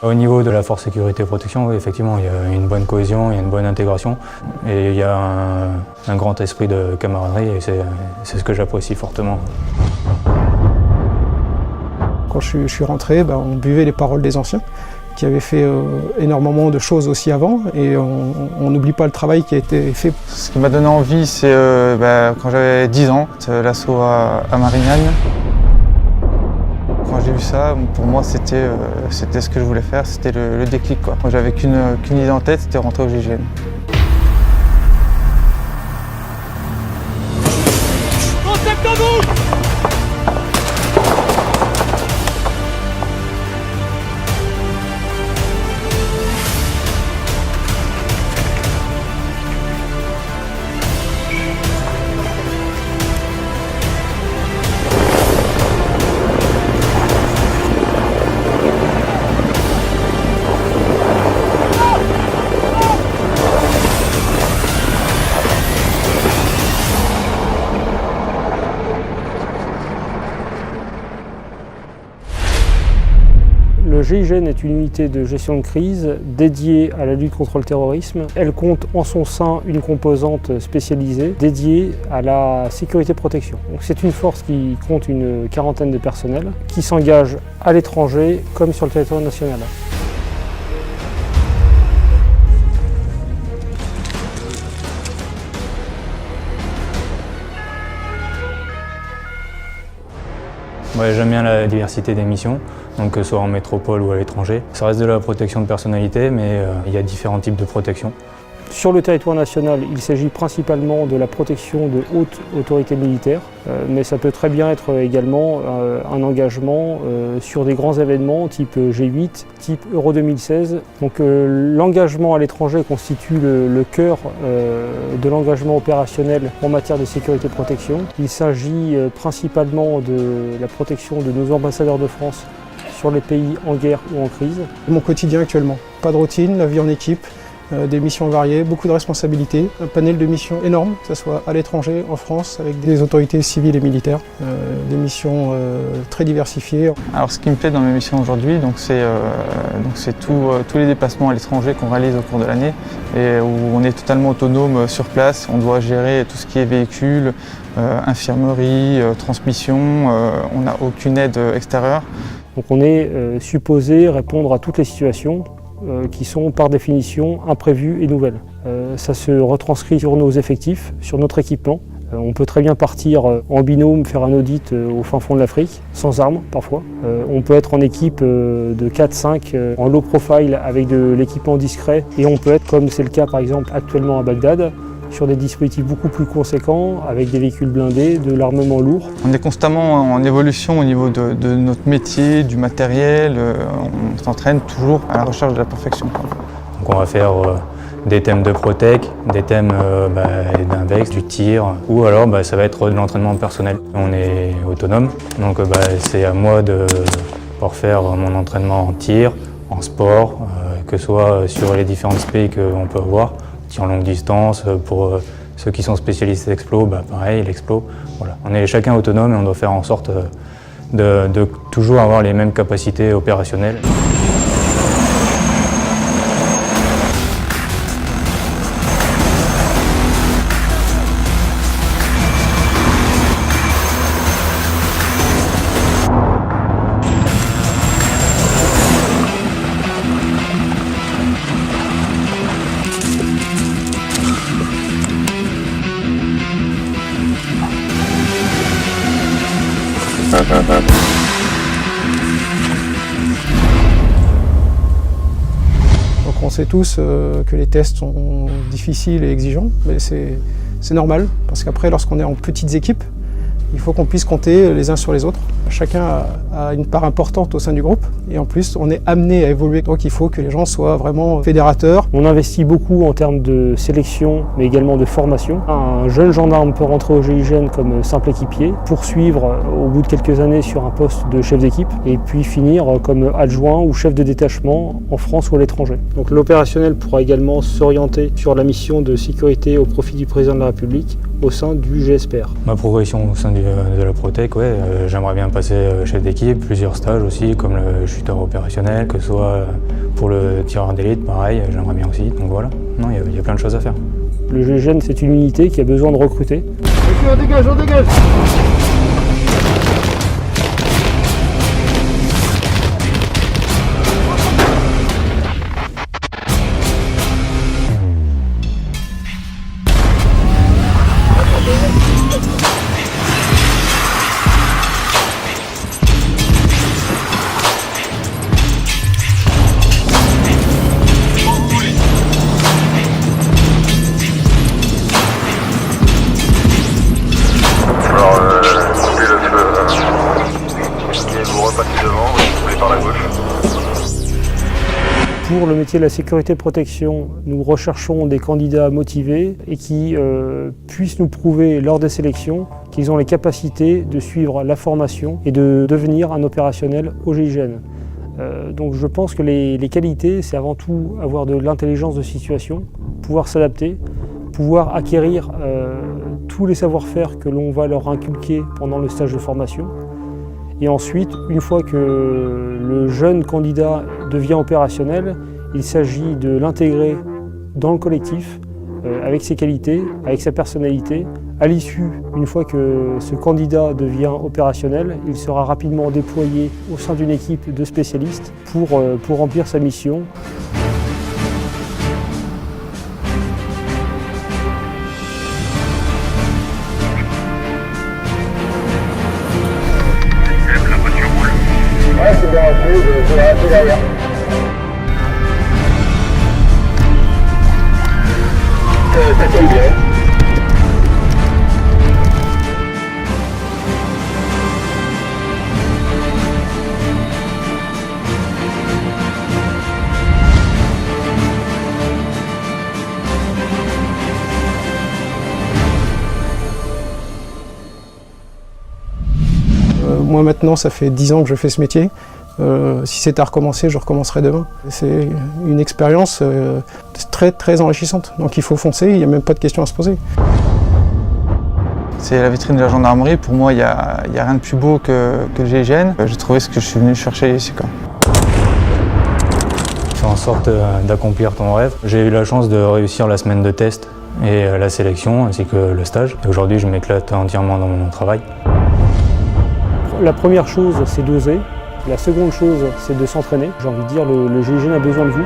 Au niveau de la force sécurité et protection, oui, effectivement, il y a une bonne cohésion, il y a une bonne intégration et il y a un grand esprit de camaraderie et c'est ce que j'apprécie fortement. Quand je suis rentré, on buvait les paroles des anciens qui avaient fait énormément de choses aussi avant et on n'oublie pas le travail qui a été fait. Ce qui m'a donné envie, c'est quand j'avais 10 ans, l'assaut à Marignane. Quand j'ai vu ça, pour moi c'était ce que je voulais faire, c'était le déclic, quoi. Moi j'avais qu'une idée en tête, c'était rentrer au GIGN. Contact à vous! Le GIGN est une unité de gestion de crise dédiée à la lutte contre le terrorisme. Elle compte en son sein une composante spécialisée dédiée à la sécurité-protection. C'est une force qui compte une quarantaine de personnels qui s'engagent à l'étranger comme sur le territoire national. Moi, j'aime bien la diversité des missions, donc que ce soit en métropole ou à l'étranger. Ça reste de la protection de personnalité, mais il y a différents types de protection. Sur le territoire national, il s'agit principalement de la protection de hautes autorités militaires, mais ça peut très bien être également un engagement sur des grands événements type G8, type Euro 2016. Donc l'engagement à l'étranger constitue le cœur de l'engagement opérationnel en matière de sécurité et protection. Il s'agit principalement de la protection de nos ambassadeurs de France sur les pays en guerre ou en crise. Mon quotidien actuellement, pas de routine, la vie en équipe. Des missions variées, beaucoup de responsabilités, un panel de missions énorme, que ce soit à l'étranger, en France, avec des autorités civiles et militaires, des missions très diversifiées. Alors ce qui me plaît dans mes missions aujourd'hui, c'est tous les déplacements à l'étranger qu'on réalise au cours de l'année et où on est totalement autonome sur place. On doit gérer tout ce qui est véhicule, infirmerie, transmission, on n'a aucune aide extérieure. Donc on est supposé répondre à toutes les situations qui sont par définition imprévues et nouvelles. Ça se retranscrit sur nos effectifs, sur notre équipement. On peut très bien partir en binôme, faire un audit au fin fond de l'Afrique, sans armes parfois. On peut être en équipe de 4-5 en low profile avec de l'équipement discret et on peut être, comme c'est le cas par exemple actuellement à Bagdad, sur des dispositifs beaucoup plus conséquents, avec des véhicules blindés, de l'armement lourd. On est constamment en évolution au niveau de notre métier, du matériel. On s'entraîne toujours à la recherche de la perfection. Donc on va faire des thèmes de protec, des thèmes d'index, du tir, ou alors ça va être de l'entraînement personnel. On est autonome, donc c'est à moi de pouvoir faire mon entraînement en tir, en sport, que ce soit sur les différents pays qu'on peut avoir. Tir en longue distance, pour ceux qui sont spécialistes d'explo, pareil, l'explo. Voilà. On est chacun autonome et on doit faire en sorte de toujours avoir les mêmes capacités opérationnelles. Donc on sait tous que les tests sont difficiles et exigeants, mais c'est normal, parce qu'après, lorsqu'on est en petites équipes, il faut qu'on puisse compter les uns sur les autres. Chacun a une part importante au sein du groupe et en plus on est amené à évoluer. Donc il faut que les gens soient vraiment fédérateurs. On investit beaucoup en termes de sélection mais également de formation. Un jeune gendarme peut rentrer au GIGN comme simple équipier, poursuivre au bout de quelques années sur un poste de chef d'équipe et puis finir comme adjoint ou chef de détachement en France ou à l'étranger. Donc l'opérationnel pourra également s'orienter sur la mission de sécurité au profit du président de la République au sein du GSPR. Ma progression au sein de la Protec, ouais, j'aimerais bien passer chef d'équipe, plusieurs stages aussi, comme le chuteur opérationnel, que ce soit pour le tireur d'élite, pareil, j'aimerais bien aussi. Donc voilà, non, il y a plein de choses à faire. Le GIGN, c'est une unité qui a besoin de recruter. On dégage, on dégage. Pour le métier de la sécurité et protection, nous recherchons des candidats motivés et qui puissent nous prouver lors des sélections qu'ils ont les capacités de suivre la formation et de devenir un opérationnel au GIGN. Donc je pense que les qualités, c'est avant tout avoir de l'intelligence de situation, pouvoir s'adapter, pouvoir acquérir tous les savoir-faire que l'on va leur inculquer pendant le stage de formation. Et ensuite, une fois que le jeune candidat devient opérationnel, il s'agit de l'intégrer dans le collectif avec ses qualités, avec sa personnalité. À l'issue, une fois que ce candidat devient opérationnel, il sera rapidement déployé au sein d'une équipe de spécialistes pour remplir sa mission. Ouais, c'est bien, je vais rester derrière. Ça tombe bien. Moi maintenant, ça fait 10 ans que je fais ce métier. Si c'était à recommencer, je recommencerai demain. C'est une expérience très très enrichissante. Donc il faut foncer, il n'y a même pas de questions à se poser. C'est la vitrine de la gendarmerie. Pour moi, il n'y a rien de plus beau que le GIGN. J'ai trouvé ce que je suis venu chercher ici, quoi. Fais en sorte d'accomplir ton rêve. J'ai eu la chance de réussir la semaine de test et la sélection ainsi que le stage. Aujourd'hui, je m'éclate entièrement dans mon travail. La première chose, c'est d'oser. La seconde chose, c'est de s'entraîner. J'ai envie de dire, le GIGN a besoin de vous.